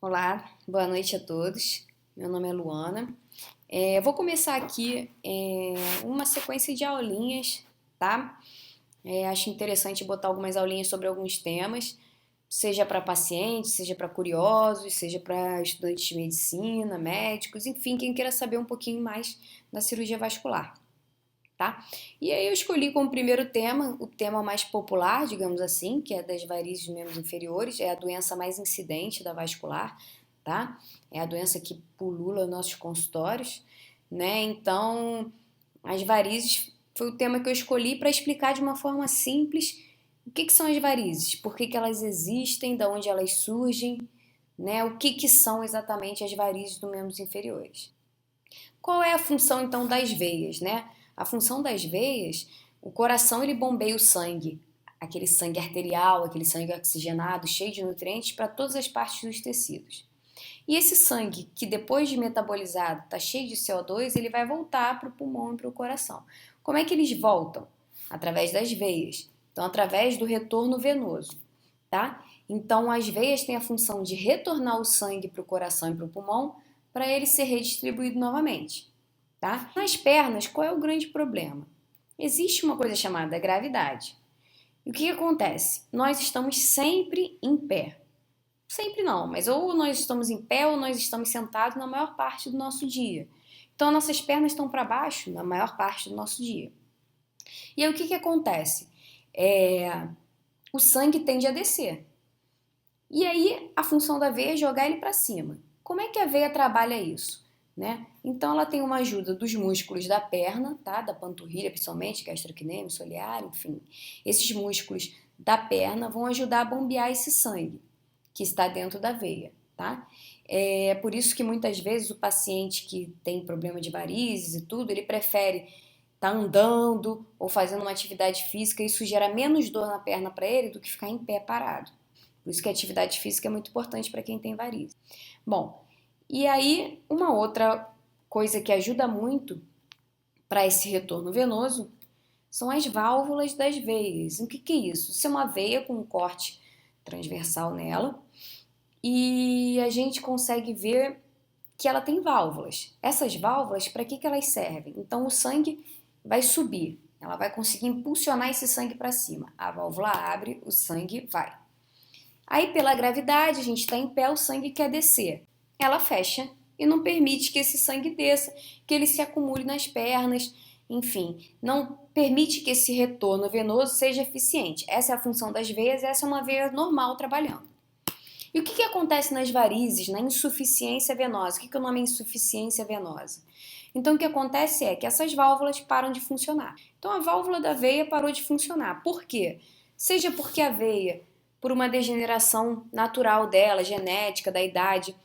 Olá, boa noite a todos. Meu nome é Luana. Eu vou começar aqui uma sequência de aulinhas, tá? Acho interessante botar algumas aulinhas sobre alguns temas, seja para pacientes, seja para curiosos, seja para estudantes de medicina, médicos, enfim, quem queira saber um pouquinho mais da cirurgia vascular, tá? E aí eu escolhi como primeiro tema, o tema mais popular, digamos assim, que é das varizes dos membros inferiores, é a doença mais incidente da vascular, tá? É a doença que pulula nossos consultórios, né? Então, as varizes foi o tema que eu escolhi para explicar de uma forma simples o que são as varizes, por que elas existem, de onde elas surgem, né? O que são exatamente as varizes dos membros inferiores. Qual é a função então das veias, né? A função das veias, o coração ele bombeia o sangue, aquele sangue arterial, aquele sangue oxigenado, cheio de nutrientes para todas as partes dos tecidos. E esse sangue que depois de metabolizado está cheio de CO2, ele vai voltar para o pulmão e para o coração. Como é que eles voltam? Através das veias. Então, através do retorno venoso, tá? Então, as veias têm a função de retornar o sangue para o coração e para o pulmão para ele ser redistribuído novamente, tá? Nas pernas, qual é o grande problema? Existe uma coisa chamada gravidade. E o que acontece? Nós estamos sempre em pé. Sempre não, mas ou nós estamos em pé ou nós estamos sentados na maior parte do nosso dia. Então, nossas pernas estão para baixo na maior parte do nosso dia. E aí, o que acontece? O sangue tende a descer. E aí, a função da veia é jogar ele para cima. Como é que a veia trabalha isso? Né? Então, ela tem uma ajuda dos músculos da perna, tá? Da panturrilha, principalmente, gastrocnêmio, solear, enfim. Esses músculos da perna vão ajudar a bombear esse sangue que está dentro da veia, tá? É por isso que muitas vezes o paciente que tem problema de varizes e tudo, ele prefere estar andando ou fazendo uma atividade física, isso gera menos dor na perna para ele do que ficar em pé parado. Por isso que a atividade física é muito importante para quem tem varizes. Bom, e aí uma outra coisa que ajuda muito para esse retorno venoso são as válvulas das veias. O que é isso? Isso é uma veia com um corte transversal nela e a gente consegue ver que ela tem válvulas. Essas válvulas, para que elas servem? Então o sangue vai subir, ela vai conseguir impulsionar esse sangue para cima. A válvula abre, o sangue vai. Aí, pela gravidade, a gente está em pé, o sangue quer descer. Ela fecha e não permite que esse sangue desça, que ele se acumule nas pernas, enfim, não permite que esse retorno venoso seja eficiente. Essa é a função das veias, essa é uma veia normal trabalhando. E o que acontece nas varizes, na insuficiência venosa? O que é o nome insuficiência venosa? Então, o que acontece é que essas válvulas param de funcionar. Então, a válvula da veia parou de funcionar. Por quê? Seja porque a veia, por uma degeneração natural dela, genética, da idade,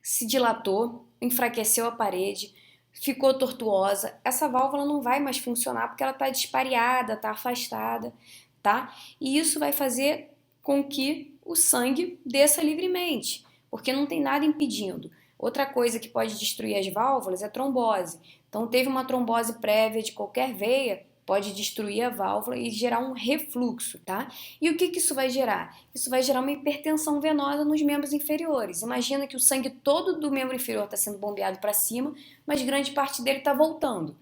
se dilatou, enfraqueceu a parede, ficou tortuosa, essa válvula não vai mais funcionar porque ela está despareada, está afastada, tá? E isso vai fazer com que o sangue desça livremente, porque não tem nada impedindo. Outra coisa que pode destruir as válvulas é trombose. Então, teve uma trombose prévia de qualquer veia, pode destruir a válvula e gerar um refluxo, tá? E o que isso vai gerar? Isso vai gerar uma hipertensão venosa nos membros inferiores. Imagina que o sangue todo do membro inferior está sendo bombeado para cima, mas grande parte dele está voltando.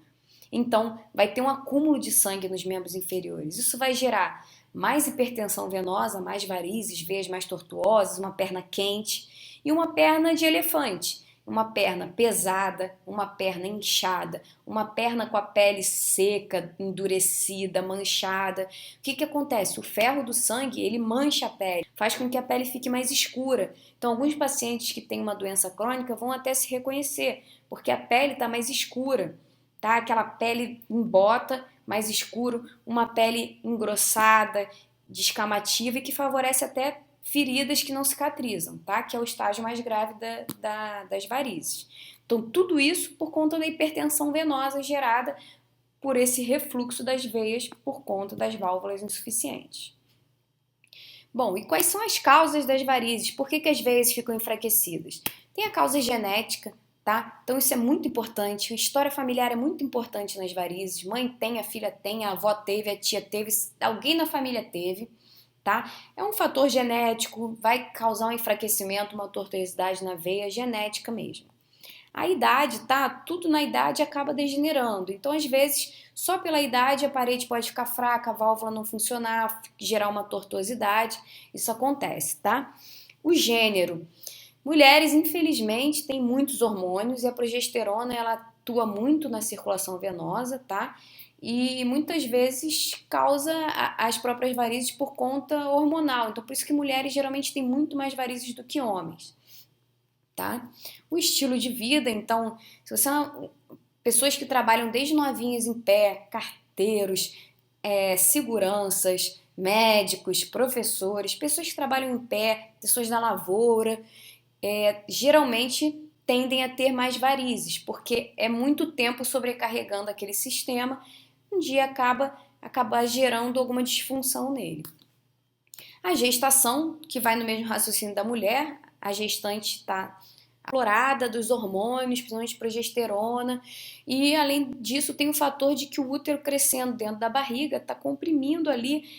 Então, vai ter um acúmulo de sangue nos membros inferiores. Isso vai gerar mais hipertensão venosa, mais varizes, veias mais tortuosas, uma perna quente e uma perna de elefante. Uma perna pesada, uma perna inchada, uma perna com a pele seca, endurecida, manchada. O que acontece? O ferro do sangue, ele mancha a pele, faz com que a pele fique mais escura. Então, alguns pacientes que têm uma doença crônica vão até se reconhecer, porque a pele está mais escura, tá? Aquela pele em bota, mais escuro, uma pele engrossada, descamativa e que favorece até feridas que não cicatrizam, tá? Que é o estágio mais grave das varizes. Então, tudo isso por conta da hipertensão venosa gerada por esse refluxo das veias por conta das válvulas insuficientes. Bom, e quais são as causas das varizes? Por que as veias ficam enfraquecidas? Tem a causa genética, tá? Então isso é muito importante. A história familiar é muito importante nas varizes. Mãe tem, a filha tem, a avó teve, a tia teve, alguém na família teve, tá? É um fator genético, vai causar um enfraquecimento, uma tortuosidade na veia, genética mesmo. A idade, tá? Tudo na idade acaba degenerando. Então, às vezes, só pela idade a parede pode ficar fraca, a válvula não funcionar, gerar uma tortuosidade. Isso acontece, tá? O gênero. Mulheres, infelizmente, têm muitos hormônios e a progesterona ela atua muito na circulação venosa, tá? E muitas vezes causa as próprias varizes por conta hormonal. Então, por isso que mulheres geralmente têm muito mais varizes do que homens, tá? O estilo de vida, então, se você pessoas que trabalham desde novinhas em pé, carteiros, seguranças, médicos, professores, pessoas que trabalham em pé, pessoas da lavoura, geralmente tendem a ter mais varizes, porque é muito tempo sobrecarregando aquele sistema, um dia acaba gerando alguma disfunção nele. A gestação, que vai no mesmo raciocínio da mulher, a gestante está aflorada dos hormônios, principalmente progesterona, e além disso tem o fator de que o útero crescendo dentro da barriga está comprimindo ali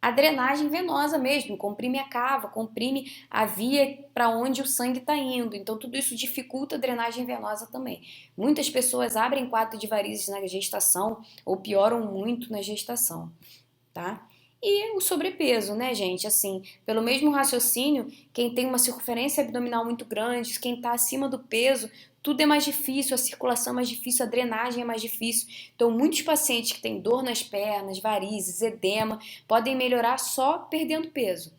a drenagem venosa mesmo, comprime a cava, comprime a via para onde o sangue está indo. Então, tudo isso dificulta a drenagem venosa também. Muitas pessoas abrem quadro de varizes na gestação ou pioram muito na gestação, tá? E o sobrepeso, né, gente? Assim, pelo mesmo raciocínio, quem tem uma circunferência abdominal muito grande, quem está acima do peso, tudo é mais difícil, a circulação é mais difícil, a drenagem é mais difícil. Então, muitos pacientes que têm dor nas pernas, varizes, edema, podem melhorar só perdendo peso,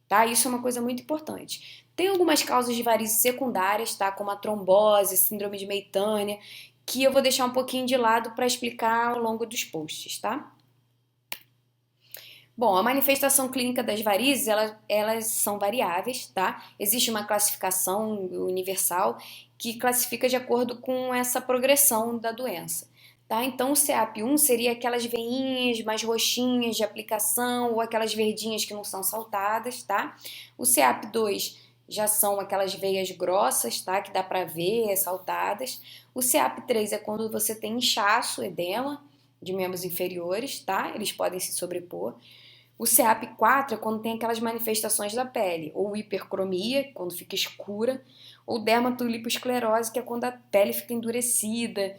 tá? Isso é uma coisa muito importante. Tem algumas causas de varizes secundárias, tá? Como a trombose, síndrome de Meitânia, que eu vou deixar um pouquinho de lado para explicar ao longo dos posts, tá? Bom, a manifestação clínica das varizes, elas são variáveis, tá? Existe uma classificação universal que classifica de acordo com essa progressão da doença, tá? Então, o CEAP-1 seria aquelas veinhas mais roxinhas de aplicação ou aquelas verdinhas que não são saltadas, tá? O CEAP-2 já são aquelas veias grossas, tá? Que dá pra ver, saltadas. O CEAP-3 é quando você tem inchaço, edema de membros inferiores, tá? Eles podem se sobrepor. O CEAP4 é quando tem aquelas manifestações da pele, ou hipercromia, quando fica escura, ou dermatoliposclerose, que é quando a pele fica endurecida,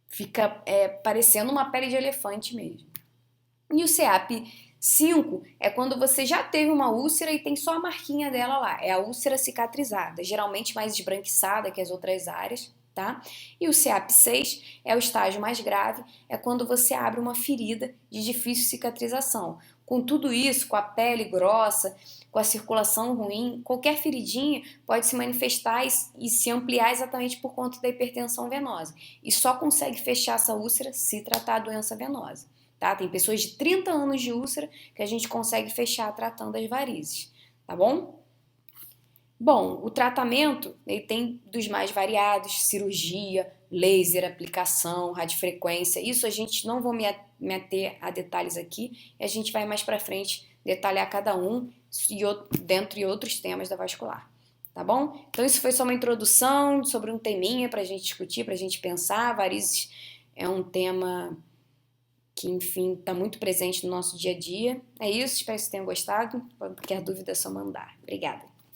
fica parecendo uma pele de elefante mesmo. E o CEAP5 é quando você já teve uma úlcera e tem só a marquinha dela lá, é a úlcera cicatrizada, geralmente mais esbranquiçada que as outras áreas, tá? E o CEAP6 é o estágio mais grave, é quando você abre uma ferida de difícil cicatrização. Com tudo isso, com a pele grossa, com a circulação ruim, qualquer feridinha pode se manifestar e se ampliar exatamente por conta da hipertensão venosa. E só consegue fechar essa úlcera se tratar a doença venosa, tá? Tem pessoas de 30 anos de úlcera que a gente consegue fechar tratando as varizes, tá bom? Bom, o tratamento ele tem dos mais variados, cirurgia, laser, aplicação, radiofrequência. Isso a gente não vou me ater a detalhes aqui, e a gente vai mais para frente detalhar cada um dentre outros temas da vascular, tá bom? Então isso foi só uma introdução sobre um teminha para a gente discutir, para a gente pensar. Varizes é um tema que, enfim, está muito presente no nosso dia a dia. É isso, espero que vocês tenham gostado. Qualquer dúvida é só mandar. Obrigada.